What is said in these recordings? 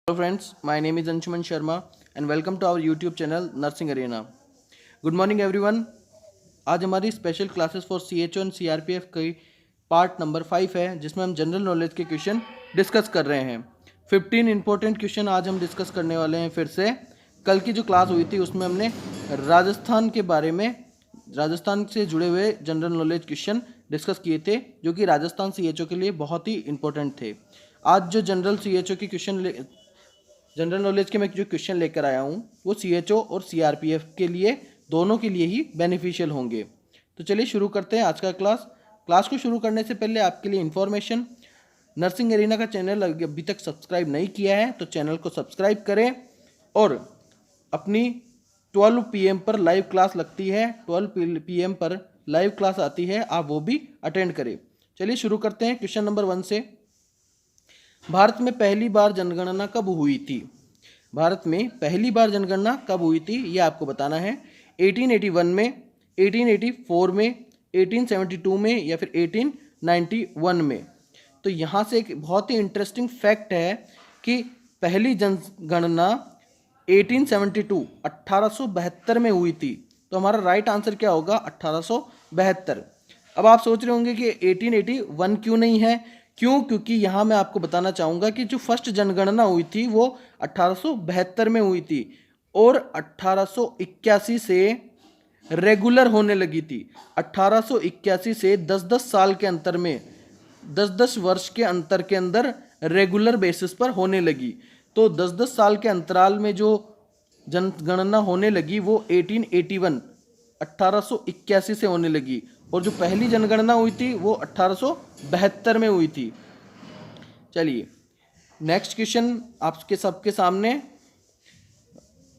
Hello friends, my name is Anshuman Sharma and welcome to our YouTube channel Nursing Arena. Good morning everyone. आज हमारी special classes for CHO and CRPF की part number 5 है जिसमें हम general knowledge के question discuss कर रहे हैं। 15 इंपॉर्टेंट क्वेश्चन आज हम डिस्कस करने वाले हैं। फिर से कल की जो क्लास हुई थी उसमें हमने राजस्थान के बारे में, राजस्थान से जुड़े हुए जनरल नॉलेज क्वेश्चन डिस्कस किए थे जो कि राजस्थान CHO के लिए बहुत ही इंपॉर्टेंट थे। आज जो जनरल नॉलेज के मैं जो क्वेश्चन लेकर आया हूँ वो CHO और CRPF के लिए, दोनों के लिए ही बेनिफिशियल होंगे। तो चलिए शुरू करते हैं आज का क्लास को शुरू करने से पहले आपके लिए इन्फॉर्मेशन, नर्सिंग एरिना का चैनल अभी तक सब्सक्राइब नहीं किया है तो चैनल को सब्सक्राइब करें और अपनी 12 PM पर लाइव क्लास लगती है, 12 PM पर लाइव क्लास आती है, आप वो भी अटेंड करें। चलिए शुरू करते हैं क्वेश्चन नंबर 1 से। भारत में पहली बार जनगणना कब हुई थी? भारत में पहली बार जनगणना कब हुई थी ये आपको बताना है। 1881 में, 1884 में, 1872 में या फिर 1891 में। तो यहाँ से एक बहुत ही इंटरेस्टिंग फैक्ट है कि पहली जनगणना 1872 में हुई थी। तो हमारा राइट आंसर क्या होगा? 1872। अब आप सोच रहे होंगे कि 1881 क्यों नहीं है? क्योंकि यहाँ मैं आपको बताना चाहूँगा कि जो फर्स्ट जनगणना हुई थी वो 1872 में हुई थी और 1881 से रेगुलर होने लगी थी। 1881 से 10-10 साल के अंतर में, 10-10 वर्ष के अंतर के अंदर रेगुलर बेसिस पर होने लगी। तो 10-10 साल के अंतराल में जो जनगणना होने लगी वो 1881 से होने लगी और जो पहली जनगणना हुई थी वो 1872 में हुई थी। चलिए नेक्स्ट क्वेश्चन आपके सबके सामने।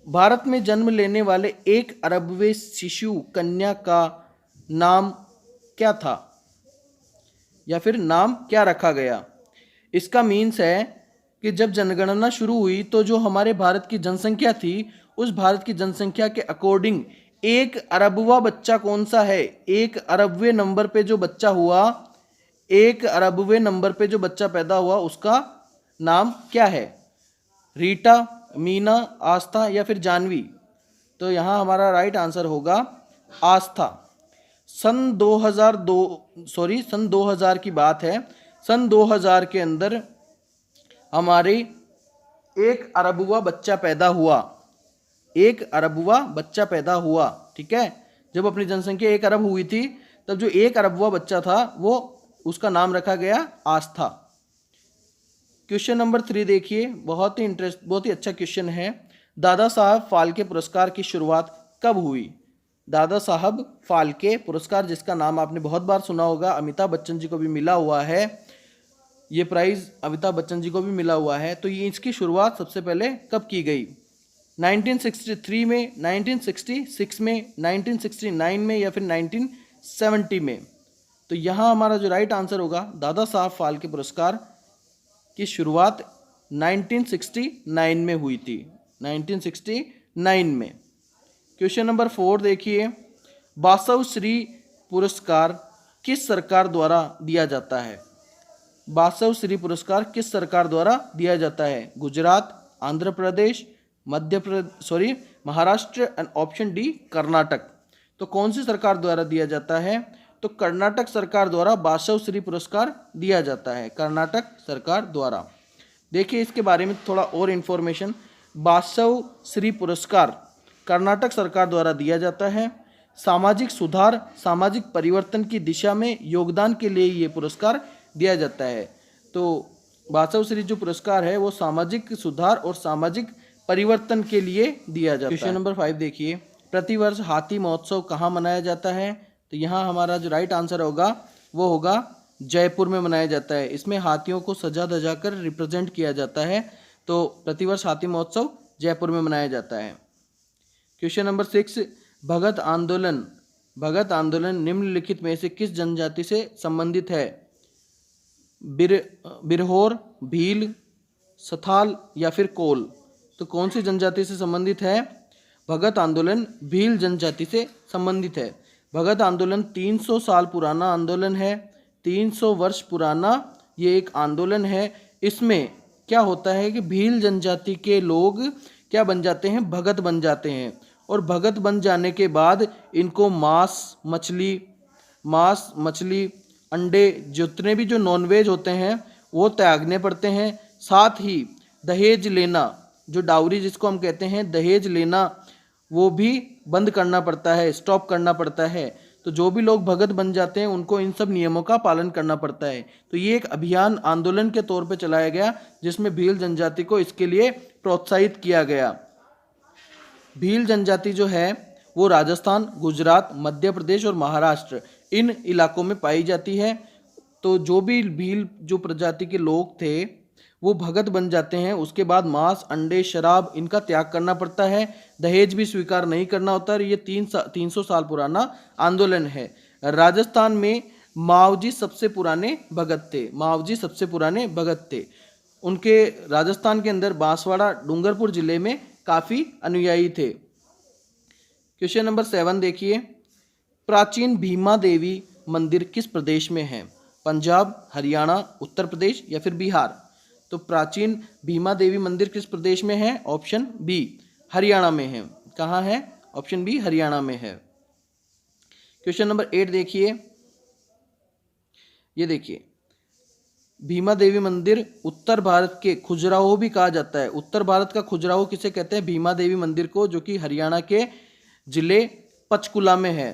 भारत में जन्म लेने वाले 1 अरबवें शिशु कन्या का नाम क्या था या फिर नाम क्या रखा गया? इसका मीन्स है कि जब जनगणना शुरू हुई तो जो हमारे भारत की जनसंख्या थी उस भारत की जनसंख्या के अकॉर्डिंग 1 अरबवा बच्चा कौन सा है? 1 अरबवें नंबर पे जो बच्चा हुआ, 1 अरबवें नंबर पे जो बच्चा पैदा हुआ उसका नाम क्या है? रीटा, मीना, आस्था या फिर जानवी? तो यहाँ हमारा राइट आंसर होगा आस्था। सन 2000 की बात है। सन 2000 के अंदर हमारे 1 अरबवा बच्चा पैदा हुआ, 1 अरबवा बच्चा पैदा हुआ। ठीक है, जब अपनी जनसंख्या 1 अरब हुई थी तब जो 1 अरबवा बच्चा था वो उसका नाम रखा गया आस्था। क्वेश्चन नंबर 3 देखिए, बहुत ही अच्छा क्वेश्चन है। दादा साहब फाल्के पुरस्कार की शुरुआत कब हुई? दादा साहब फाल्के पुरस्कार, जिसका नाम आपने बहुत बार सुना होगा, अमिताभ बच्चन जी को भी मिला हुआ है। ये प्राइज अमिताभ बच्चन जी को भी मिला हुआ है। तो ये इसकी शुरुआत सबसे पहले कब की गई? 1963 में, 1966 में, 1969 में या फिर 1970 में? तो यहाँ हमारा जो राइट आंसर होगा, दादा साहब फाल्के पुरस्कार की शुरुआत 1969 में हुई थी, 1969 में। क्वेश्चन नंबर 4 देखिए, बासव श्री पुरस्कार किस सरकार द्वारा दिया जाता है? बासव श्री पुरस्कार किस सरकार द्वारा दिया जाता है? Gujarat, Andhra Pradesh, Maharashtra and option D Karnataka. तो कौन सी सरकार द्वारा दिया जाता है? तो कर्नाटक सरकार द्वारा बासव श्री पुरस्कार दिया जाता है, कर्नाटक सरकार द्वारा। देखिए इसके बारे में थोड़ा और इन्फॉर्मेशन। बासव श्री पुरस्कार कर्नाटक सरकार द्वारा दिया जाता है। सामाजिक सुधार, सामाजिक परिवर्तन की दिशा में योगदान के लिए ये पुरस्कार दिया जाता है। तो बासव श्री जो पुरस्कार है वो सामाजिक सुधार और सामाजिक परिवर्तन के लिए दिया जाता है। क्वेश्चन नंबर 5 देखिए, प्रतिवर्ष हाथी महोत्सव कहाँ मनाया जाता है? तो यहाँ हमारा जो राइट आंसर होगा वो होगा जयपुर में मनाया जाता है। इसमें हाथियों को सजा धजा कर रिप्रेजेंट किया जाता है। तो प्रतिवर्ष हाथी महोत्सव जयपुर में मनाया जाता है। क्वेश्चन नंबर 6, भगत आंदोलन निम्नलिखित में से किस जनजाति से संबंधित है? बिरहोर, भील, सथाल या फिर कोल? तो कौन सी जनजाति से संबंधित है? भगत आंदोलन भील जनजाति से संबंधित है। भगत आंदोलन 300 साल पुराना आंदोलन है, 300 वर्ष पुराना ये एक आंदोलन है। इसमें क्या होता है कि भील जनजाति के लोग क्या बन जाते हैं, भगत बन जाते हैं। और भगत बन जाने के बाद इनको मांस मछली अंडे जितने भी जो नॉनवेज होते हैं वो त्यागने पड़ते हैं। साथ ही दहेज लेना, जो डाउरी जिसको हम कहते हैं, दहेज लेना, वो भी बंद करना पड़ता है, स्टॉप करना पड़ता है। तो जो भी लोग भगत बन जाते हैं उनको इन सब नियमों का पालन करना पड़ता है। तो ये एक अभियान आंदोलन के तौर पे चलाया गया जिसमें भील जनजाति को इसके लिए प्रोत्साहित किया गया। भील जनजाति जो है वो राजस्थान, गुजरात, मध्य प्रदेश और महाराष्ट्र इन इलाकों में पाई जाती है। तो जो भी भील जो प्रजाति के लोग थे वो भगत बन जाते हैं, उसके बाद मांस, अंडे, शराब इनका त्याग करना पड़ता है, दहेज भी स्वीकार नहीं करना होता है। ये 300 साल पुराना आंदोलन है। राजस्थान में मावजी सबसे पुराने भगत थे, मावजी सबसे पुराने भगत थे। उनके राजस्थान के अंदर बांसवाड़ा, डूंगरपुर जिले में काफ़ी अनुयायी थे। क्वेश्चन नंबर 7 देखिए, प्राचीन भीमा देवी मंदिर किस प्रदेश में है? पंजाब, हरियाणा, उत्तर प्रदेश या फिर बिहार? तो प्राचीन भीमा देवी मंदिर किस प्रदेश में है? ऑप्शन बी, हरियाणा में है। कहाँ है? ऑप्शन बी, हरियाणा में है। क्वेश्चन नंबर 8 देखिए, ये देखिए, भीमा देवी मंदिर उत्तर भारत के खजुराहो भी कहा जाता है। उत्तर भारत का खजुराहो किसे कहते हैं? भीमा देवी मंदिर को, जो कि हरियाणा के जिले पंचकुला में है।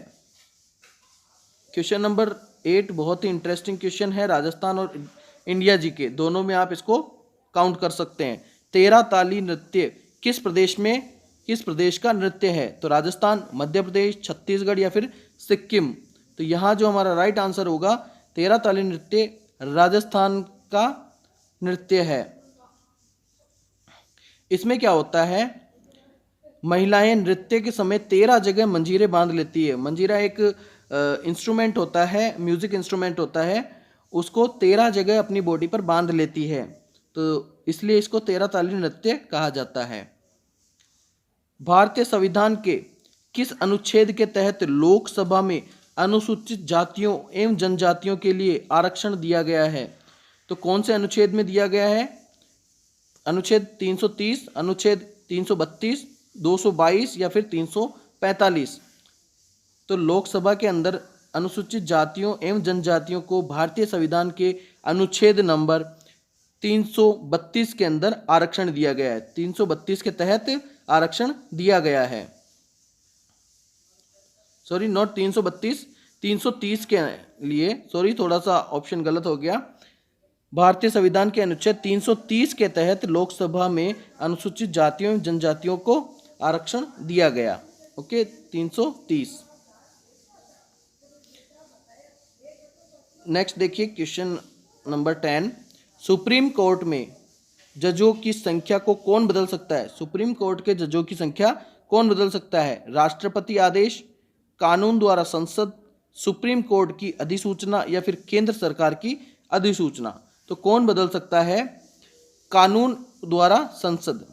क्वेश्चन नंबर 8 बहुत ही इंटरेस्टिंग क्वेश्चन है, राजस्थान और इंडिया जी के दोनों में आप इसको काउंट कर सकते हैं। 13 ताली नृत्य किस प्रदेश का नृत्य है? तो राजस्थान, मध्य प्रदेश, छत्तीसगढ़ या फिर सिक्किम? तो यहाँ जो हमारा राइट आंसर होगा, 13 ताली नृत्य राजस्थान का नृत्य है। इसमें क्या होता है, महिलाएं नृत्य के समय 13 जगह मंजीरे बांध लेती है। मंजीरा एक इंस्ट्रूमेंट होता है, म्यूजिक इंस्ट्रूमेंट होता है, उसको 13 जगह अपनी बॉडी पर बांध लेती है, तो इसलिए इसको 13 ताली नृत्य कहा जाता है। भारतीय संविधान के किस अनुच्छेद के तहत लोकसभा में अनुसूचित जातियों एवं जनजातियों के लिए आरक्षण दिया गया है? तो कौन से अनुच्छेद में दिया गया है? अनुच्छेद 330, अनुच्छेद 332, 222 या फिर 345? तो लोकसभा के अंदर अनुसूचित जातियों एवं जनजातियों को भारतीय संविधान के अनुच्छेद नंबर 332 के अंदर आरक्षण दिया गया है। 332 के तहत आरक्षण दिया गया है। सॉरी, नॉट 332, 330 के लिए, सॉरी थोड़ा सा ऑप्शन गलत हो गया। भारतीय संविधान के अनुच्छेद 330 के तहत लोकसभा में अनुसूचित जातियों एवं जनजातियों को आरक्षण दिया गया। ओके, 330। नेक्स्ट देखिए, क्वेश्चन नंबर 10, सुप्रीम कोर्ट में जजों की संख्या को कौन बदल सकता है? सुप्रीम कोर्ट के जजों की संख्या कौन बदल सकता है? राष्ट्रपति आदेश, कानून द्वारा संसद, सुप्रीम कोर्ट की अधिसूचना या फिर केंद्र सरकार की अधिसूचना? तो कौन बदल सकता है? कानून द्वारा संसद।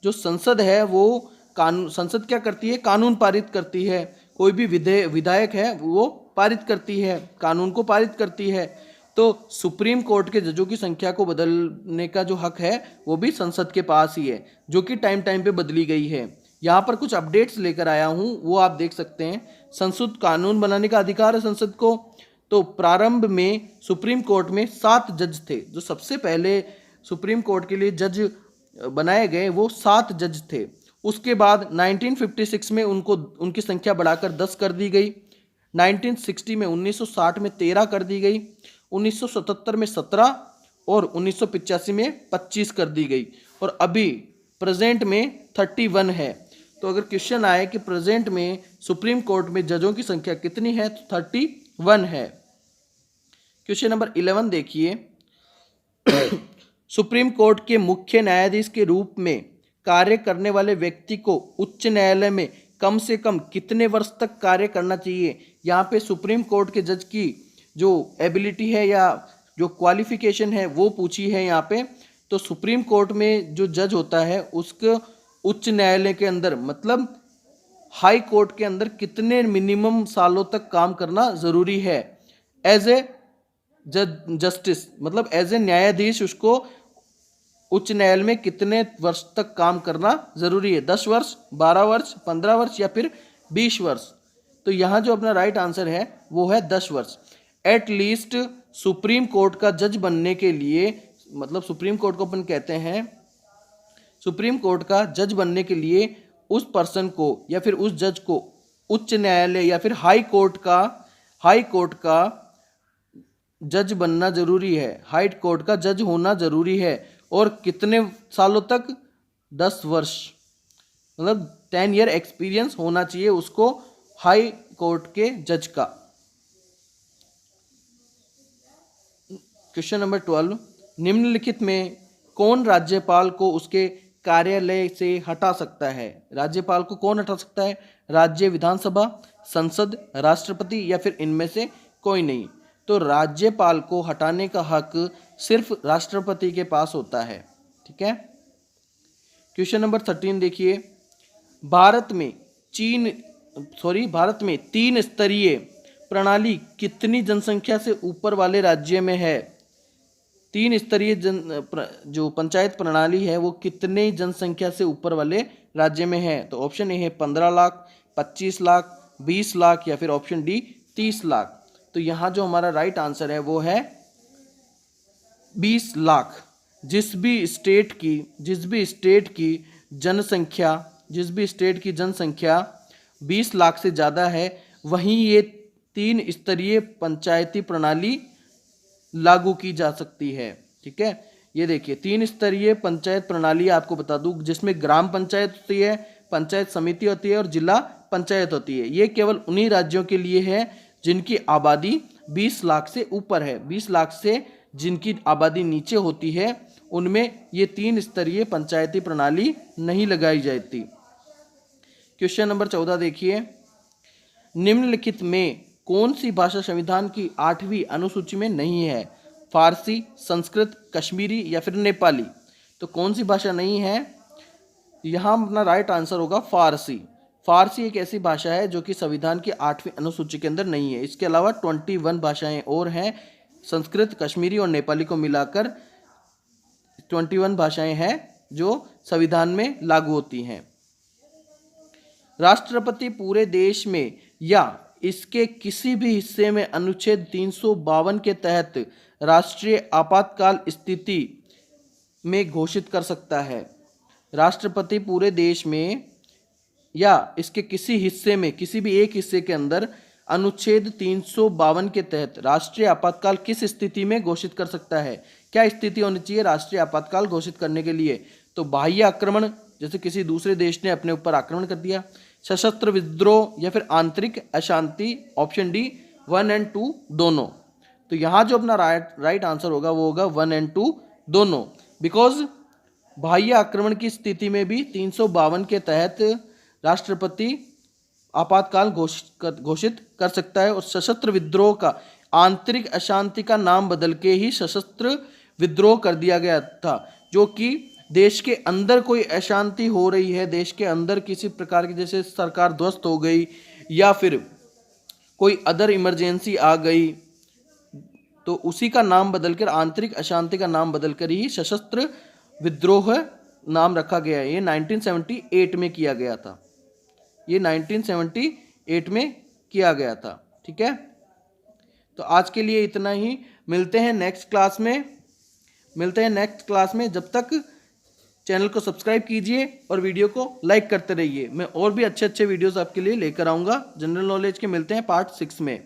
जो संसद है वो कानून, संसद क्या करती है? कानून पारित करती है। कोई भी विधायक है वो पारित करती है, कानून को पारित करती है। तो सुप्रीम कोर्ट के जजों की संख्या को बदलने का जो हक है वो भी संसद के पास ही है, जो कि टाइम टाइम पे बदली गई है। यहाँ पर कुछ अपडेट्स लेकर आया हूँ, वो आप देख सकते हैं। संसद कानून बनाने का अधिकार है संसद को। तो प्रारंभ में सुप्रीम कोर्ट में 7 जज थे। जो सबसे पहले सुप्रीम कोर्ट के लिए जज बनाए गए वो 7 जज थे। उसके बाद 1956 में उनकी संख्या बढ़ाकर 10 कर दी गई। 1960 में 1960 में 13 कर दी गई, 1977 में 17 और 1985 में 25 कर दी गई, और अभी प्रेजेंट में 31 है। तो अगर क्वेश्चन आए कि प्रेजेंट में सुप्रीम कोर्ट में जजों की संख्या कितनी है, तो 31 है। क्वेश्चन नंबर 11 देखिए, सुप्रीम कोर्ट के मुख्य न्यायाधीश के रूप में कार्य करने वाले व्यक्ति को उच्च न्यायालय में कम से कम कितने वर्ष तक कार्य करना चाहिए? यहाँ पे सुप्रीम कोर्ट के जज की जो एबिलिटी है या जो क्वालिफिकेशन है वो पूछी है यहाँ पे। तो सुप्रीम कोर्ट में जो जज होता है उसके उच्च न्यायालय के अंदर, मतलब हाई कोर्ट के अंदर कितने मिनिमम सालों तक काम करना ज़रूरी है एज ए जस्टिस, मतलब एज ए न्यायाधीश उसको उच्च न्यायालय में कितने वर्ष तक काम करना जरूरी है? 10 वर्ष, 12 वर्ष, 15 वर्ष या फिर 20 वर्ष? तो यहाँ जो अपना राइट आंसर है वो है 10 वर्ष। एट लीस्ट सुप्रीम कोर्ट का जज बनने के लिए, मतलब सुप्रीम कोर्ट को अपन कहते हैं, सुप्रीम कोर्ट का जज बनने के लिए उस पर्सन को या फिर उस जज को उच्च न्यायालय या फिर हाई कोर्ट का जज बनना जरूरी है, हाई कोर्ट का जज होना जरूरी है। और कितने सालों तक? 10 वर्ष, मतलब 10 ईयर एक्सपीरियंस होना चाहिए उसको हाई कोर्ट के जज का। क्वेश्चन नंबर 12, निम्नलिखित में कौन राज्यपाल को उसके कार्यालय से हटा सकता है? राज्यपाल को कौन हटा सकता है? राज्य विधानसभा, संसद, राष्ट्रपति या फिर इनमें से कोई नहीं? तो राज्यपाल को हटाने का हक सिर्फ राष्ट्रपति के पास होता है। ठीक है। क्वेश्चन नंबर 13 देखिए, भारत में 3 स्तरीय प्रणाली कितनी जनसंख्या से ऊपर वाले राज्य में है? 3 स्तरीय जो पंचायत प्रणाली है वो कितने जनसंख्या से ऊपर वाले राज्य में है? तो ऑप्शन ए है 15 लाख, 25 लाख, 20 लाख या फिर ऑप्शन डी 30 लाख। तो यहाँ जो हमारा राइट आंसर है वो है 20 लाख। जिस भी स्टेट की जनसंख्या 20 लाख से ज़्यादा है वहीं ये 3 स्तरीय पंचायती प्रणाली लागू की जा सकती है। ठीक है, ये देखिए 3 स्तरीय पंचायत प्रणाली आपको बता दूं, जिसमें ग्राम पंचायत होती है, पंचायत समिति होती है और जिला पंचायत होती है। ये केवल उन्हीं राज्यों के लिए है जिनकी आबादी 20 लाख से ऊपर है। 20 लाख से जिनकी आबादी नीचे होती है उनमें ये 3 स्तरीय पंचायती प्रणाली नहीं लगाई जाती। क्वेश्चन नंबर 14 देखिए, निम्नलिखित में कौन सी भाषा संविधान की 8वीं अनुसूची में नहीं है? फारसी, संस्कृत, कश्मीरी या फिर नेपाली? तो कौन सी भाषा नहीं है? यहाँ अपना राइट आंसर होगा फारसी। फारसी एक ऐसी भाषा है जो कि संविधान की 8वीं अनुसूची के अंदर नहीं है। इसके अलावा 21 भाषाएं और हैं, संस्कृत, कश्मीरी और नेपाली को मिलाकर 21 भाषाएं हैं जो संविधान में लागू होती हैं। राष्ट्रपति पूरे देश में या इसके किसी भी हिस्से में अनुच्छेद 352 के तहत राष्ट्रीय आपातकाल स्थिति में घोषित कर सकता है। राष्ट्रपति पूरे देश में या इसके किसी हिस्से में, किसी भी एक हिस्से के अंदर अनुच्छेद 352 के तहत राष्ट्रीय आपातकाल किस स्थिति में घोषित कर सकता है? क्या स्थिति होनी चाहिए राष्ट्रीय आपातकाल घोषित करने के लिए? तो बाह्य आक्रमण, जैसे किसी दूसरे देश ने अपने ऊपर आक्रमण कर दिया, सशस्त्र विद्रोह या फिर आंतरिक अशांति, ऑप्शन डी 1 और 2 दोनों। तो यहाँ जो अपना राइट आंसर होगा वो होगा 1 और 2 दोनों, बिकॉज बाह्य आक्रमण की स्थिति में भी 352 के तहत राष्ट्रपति आपातकाल घोषित कर सकता है। और सशस्त्र विद्रोह का, आंतरिक अशांति का नाम बदल के ही सशस्त्र विद्रोह कर दिया गया था, जो कि देश के अंदर कोई अशांति हो रही है, देश के अंदर किसी प्रकार की, जैसे सरकार ध्वस्त हो गई या फिर कोई अदर इमरजेंसी आ गई, तो उसी का नाम बदलकर, आंतरिक अशांति का नाम बदलकर ही सशस्त्र विद्रोह नाम रखा गया है। ये 1978 में किया गया था, ये 1978 में किया गया था। ठीक है, तो आज के लिए इतना ही। मिलते हैं नेक्स्ट क्लास में। जब तक चैनल को सब्सक्राइब कीजिए और वीडियो को लाइक करते रहिए। मैं और भी अच्छे वीडियोस आपके लिए लेकर आऊँगा जनरल नॉलेज के। मिलते हैं पार्ट 6 में।